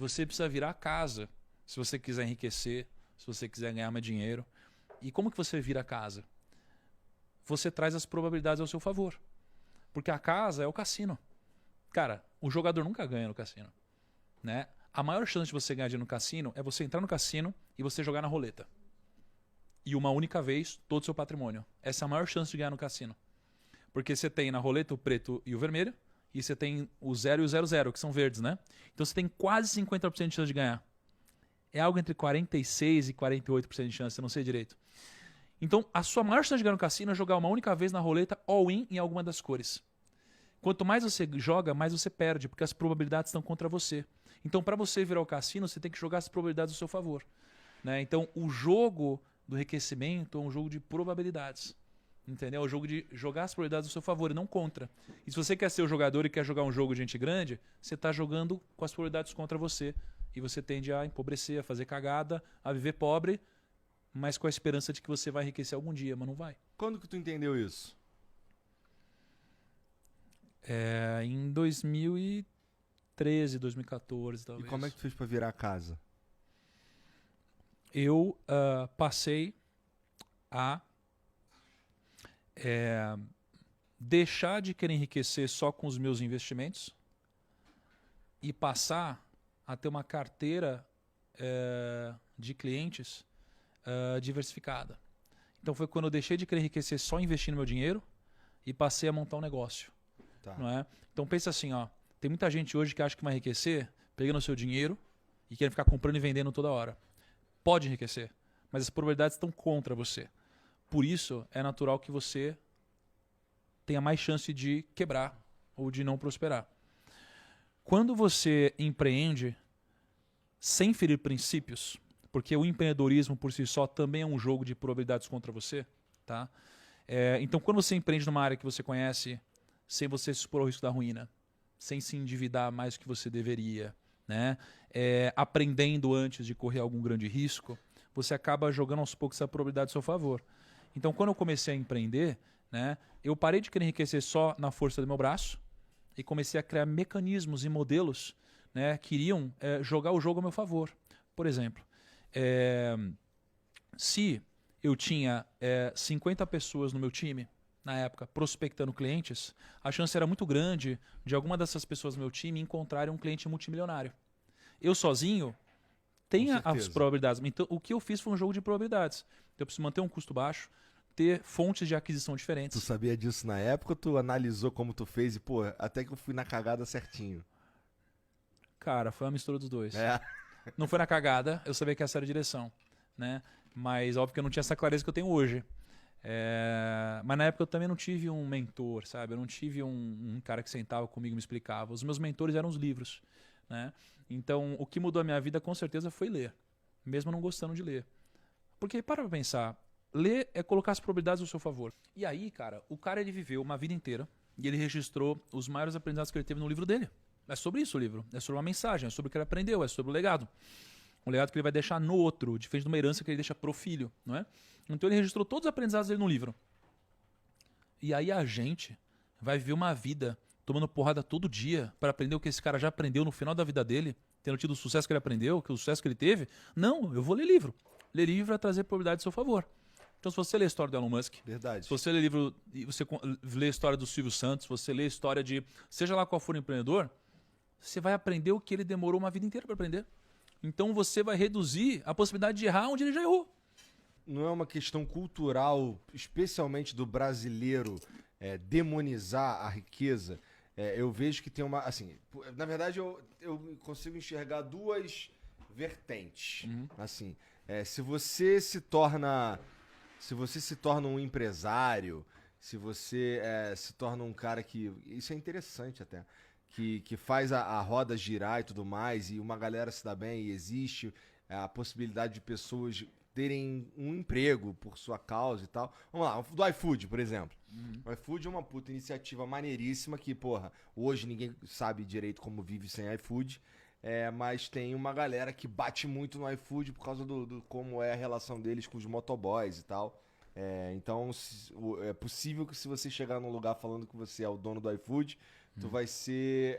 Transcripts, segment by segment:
Você precisa virar a casa se você quiser enriquecer, se você quiser ganhar mais dinheiro. E como que você vira a casa? Você traz as probabilidades ao seu favor. Porque a casa é o cassino. Cara, o jogador nunca ganha no cassino, né? A maior chance de você ganhar dinheiro no cassino é você entrar no cassino e você jogar na roleta. E uma única vez, todo o seu patrimônio. Essa é a maior chance de ganhar no cassino. Porque você tem na roleta o preto e o vermelho, e você tem o 0 e o 00, que são verdes, né? Então você tem quase 50% de chance de ganhar. É algo entre 46% e 48% de chance, eu não sei direito. Então, a sua maior chance de ganhar no cassino é jogar uma única vez na roleta all-in em alguma das cores. Quanto mais você joga, mais você perde, porque as probabilidades estão contra você. Então, para você virar o cassino, você tem que jogar as probabilidades ao seu favor, né? Então, o jogo do enriquecimento é um jogo de probabilidades. Entendeu? É um jogo de jogar as probabilidades ao seu favor e não contra. E se você quer ser o jogador e quer jogar um jogo de gente grande, você está jogando com as probabilidades contra você. E você tende a empobrecer, a fazer cagada, a viver pobre, mas com a esperança de que você vai enriquecer algum dia, mas não vai. Quando que tu entendeu isso? Em 2013, 2014, talvez. E como é que tu fez pra virar a casa? Eu passei a deixar de querer enriquecer só com os meus investimentos e passar a ter uma carteira de clientes diversificada. Então foi quando eu deixei de querer enriquecer só investindo meu dinheiro e passei a montar um negócio. Tá. Não é? Então pensa assim, ó, tem muita gente hoje que acha que vai enriquecer pegando o seu dinheiro e querendo ficar comprando e vendendo toda hora. Pode enriquecer, mas as probabilidades estão contra você. Por isso é natural que você tenha mais chance de quebrar ou de não prosperar. Quando você empreende sem ferir princípios, porque o empreendedorismo por si só também é um jogo de probabilidades contra você, tá? Então quando você empreende numa área que você conhece, sem você se expor ao risco da ruína, sem se endividar mais do que você deveria, né? Aprendendo antes de correr algum grande risco, você acaba jogando aos poucos essa probabilidade a seu favor. Então, quando eu comecei a empreender, né, eu parei de querer enriquecer só na força do meu braço e comecei a criar mecanismos e modelos, né, que iriam jogar o jogo a meu favor. Por exemplo, se eu tinha 50 pessoas no meu time, na época, prospectando clientes, a chance era muito grande de alguma dessas pessoas no meu time encontrarem um cliente multimilionário. Eu sozinho tenho as probabilidades. Então, o que eu fiz foi um jogo de probabilidades. Então, eu preciso manter um custo baixo, ter fontes de aquisição diferentes. Tu sabia disso na época ou tu analisou como tu fez e, pô, até que eu fui na cagada certinho? Cara, foi uma mistura dos dois. Não foi na cagada, eu sabia que essa era a direção, né? Mas óbvio que eu não tinha essa clareza que eu tenho hoje. Mas na época eu também não tive um mentor, sabe? Eu não tive um cara que sentava comigo e me explicava. Os meus mentores eram os livros, né? Então, o que mudou a minha vida com certeza foi ler, mesmo não gostando de ler. Porque, para pra pensar, ler é colocar as probabilidades ao seu favor. E aí, cara, o cara ele viveu uma vida inteira e ele registrou os maiores aprendizados que ele teve no livro dele. É sobre isso o livro. É sobre uma mensagem, é sobre o que ele aprendeu, é sobre o legado. Um legado que ele vai deixar no outro, diferente de uma herança que ele deixa pro filho, não é? Então ele registrou todos os aprendizados dele no livro. E aí a gente vai viver uma vida tomando porrada todo dia para aprender o que esse cara já aprendeu no final da vida dele, tendo tido o sucesso que ele aprendeu, o sucesso que ele teve. Não, eu vou ler livro. Ler livro vai trazer probabilidade a seu favor. Então se você ler a história do Elon Musk, verdade. Se você ler livro e você lê a história do Silvio Santos, você lê a história de seja lá qual for o empreendedor, você vai aprender o que ele demorou uma vida inteira para aprender. Então você vai reduzir a possibilidade de errar onde ele já errou. Não é uma questão cultural, especialmente do brasileiro, demonizar a riqueza? Eu vejo que tem uma... Assim, na verdade, eu consigo enxergar duas vertentes. Assim, se você se torna um empresário, se você se torna um cara que... Isso é interessante até. Que faz a roda girar e tudo mais, e uma galera se dá bem, e existe a possibilidade de pessoas terem um emprego por sua causa e tal. Vamos lá, do iFood, por exemplo. O iFood é uma puta iniciativa maneiríssima que, porra, hoje ninguém sabe direito como vive sem iFood, mas tem uma galera que bate muito no iFood por causa do como é a relação deles com os motoboys e tal. Então, é possível que se você chegar num lugar falando que você é o dono do iFood, tu vai ser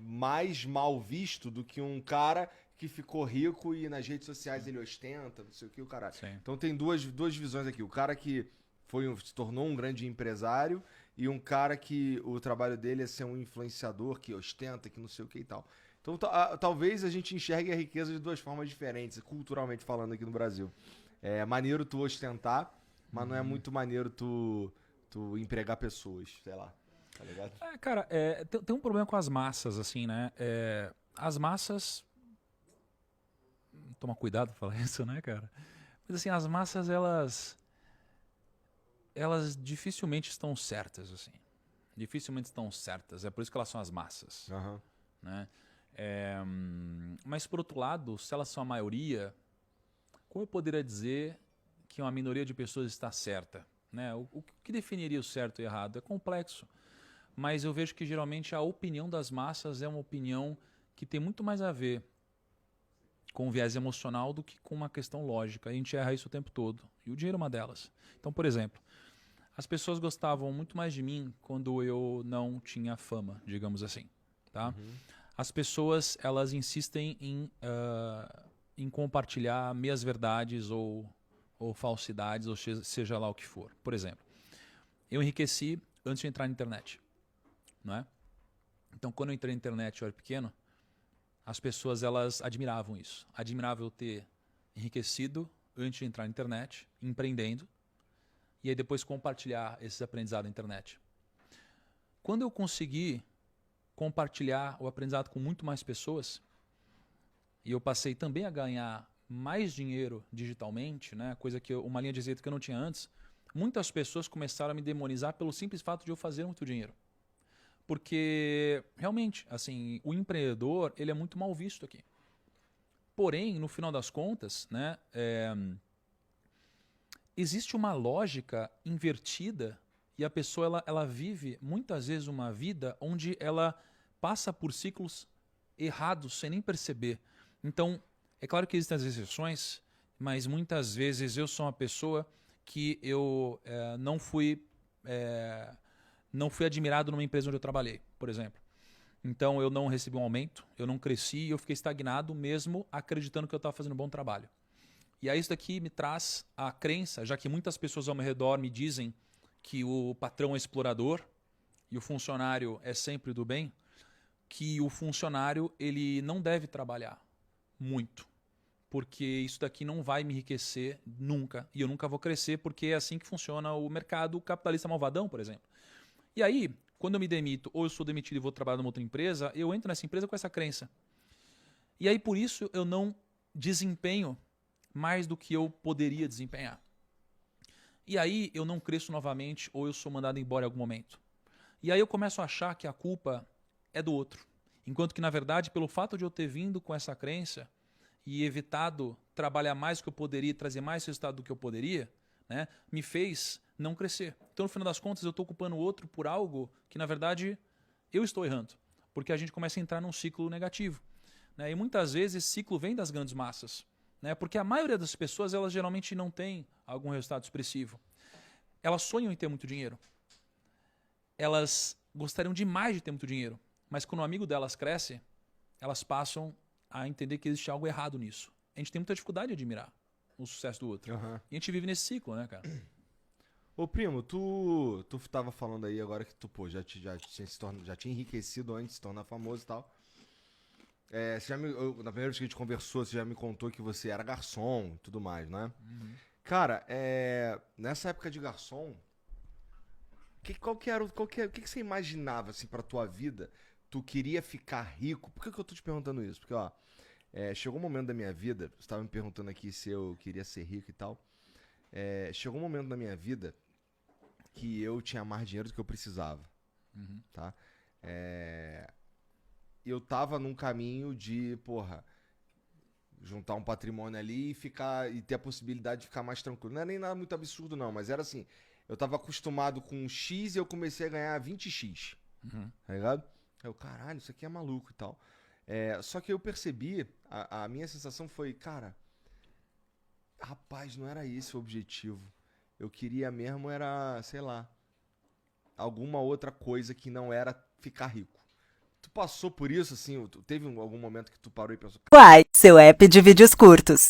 mais mal visto do que um cara que ficou rico e nas redes sociais ele ostenta, não sei o que, o caralho. Sim. Então tem duas visões aqui. O cara que se tornou um grande empresário e um cara que o trabalho dele é ser um influenciador que ostenta, que não sei o que e tal. Então talvez a gente enxergue a riqueza de duas formas diferentes, culturalmente falando aqui no Brasil. É maneiro tu ostentar, mas não é muito maneiro tu empregar pessoas, sei lá. Tá ligado? Cara, tem um problema com as massas, assim, né? As massas... Toma cuidado pra falar isso, né, cara? Mas assim, as massas, elas dificilmente estão certas, assim. Dificilmente estão certas. É por isso que elas são as massas. Uhum. Né? Mas, por outro lado, se elas são a maioria, como eu poderia dizer que uma minoria de pessoas está certa? Né? O que definiria o certo e o errado? É complexo. Mas eu vejo que, geralmente, a opinião das massas é uma opinião que tem muito mais a ver com um viés emocional do que com uma questão lógica. A gente erra isso o tempo todo. E o dinheiro é uma delas. Então, por exemplo, as pessoas gostavam muito mais de mim quando eu não tinha fama, digamos assim. Tá? Uhum. As pessoas, elas insistem em compartilhar meias verdades ou falsidades, ou seja lá o que for. Por exemplo, eu enriqueci antes de entrar na internet. Não é? Então, quando eu entrei na internet, eu era pequeno, as pessoas, elas admiravam isso. Admiravam eu ter enriquecido antes de entrar na internet, empreendendo, e aí depois compartilhar esses aprendizados na internet. Quando eu consegui compartilhar o aprendizado com muito mais pessoas, e eu passei também a ganhar mais dinheiro digitalmente, né, uma linha de receita que eu não tinha antes, muitas pessoas começaram a me demonizar pelo simples fato de eu fazer muito dinheiro. Porque, realmente, assim, o empreendedor, ele é muito mal visto aqui. Porém, no final das contas, né, existe uma lógica invertida e a pessoa ela vive, muitas vezes, uma vida onde ela passa por ciclos errados sem nem perceber. Então, é claro que existem as exceções, mas muitas vezes eu sou uma pessoa que eu não fui admirado numa empresa onde eu trabalhei, por exemplo. Então, eu não recebi um aumento, eu não cresci e eu fiquei estagnado mesmo acreditando que eu estava fazendo um bom trabalho. E aí isso daqui me traz a crença, já que muitas pessoas ao meu redor me dizem que o patrão é explorador e o funcionário é sempre do bem, que o funcionário ele não deve trabalhar muito, porque isso daqui não vai me enriquecer nunca e eu nunca vou crescer, porque é assim que funciona o mercado capitalista malvadão, por exemplo. E aí, quando eu me demito ou eu sou demitido e vou trabalhar numa outra empresa, eu entro nessa empresa com essa crença. E aí, por isso, eu não desempenho mais do que eu poderia desempenhar. E aí, eu não cresço novamente ou eu sou mandado embora em algum momento. E aí, eu começo a achar que a culpa é do outro. Enquanto que, na verdade, pelo fato de eu ter vindo com essa crença e evitado trabalhar mais do que eu poderia, trazer mais resultado do que eu poderia, né, me fez não crescer. Então, no final das contas, eu estou culpando o outro por algo que, na verdade, eu estou errando. Porque a gente começa a entrar num ciclo negativo. Né? E muitas vezes esse ciclo vem das grandes massas. Né? Porque a maioria das pessoas, elas geralmente não tem algum resultado expressivo. Elas sonham em ter muito dinheiro. Elas gostariam demais de ter muito dinheiro. Mas quando um amigo delas cresce, elas passam a entender que existe algo errado nisso. A gente tem muita dificuldade de admirar o sucesso do outro. Uhum. E a gente vive nesse ciclo, né, cara? Ô, primo, tu tava falando aí agora que tu, pô, já tinha enriquecido antes de se tornar famoso e tal. Na primeira vez que a gente conversou, você já me contou que você era garçom e tudo mais, né? Uhum. Cara, nessa época de garçom, o que você imaginava, assim, pra tua vida? Tu queria ficar rico? Por que eu tô te perguntando isso? Porque, ó, chegou um momento da minha vida, você tava me perguntando aqui se eu queria ser rico e tal. Chegou um momento da minha vida que eu tinha mais dinheiro do que eu precisava, Uhum. tá? Eu tava num caminho de, porra, juntar um patrimônio ali e ter a possibilidade de ficar mais tranquilo. Não é nem nada muito absurdo não, mas era assim, eu tava acostumado com X e eu comecei a ganhar 20X, tá ligado? Eu, caralho, isso aqui é maluco e tal. Só que eu percebi, a minha sensação foi, cara, rapaz, não era esse o objetivo. Eu queria mesmo era, sei lá, alguma outra coisa que não era ficar rico. Tu passou por isso, assim? Teve algum momento que tu parou e pensou, Uai, seu app de vídeos curtos.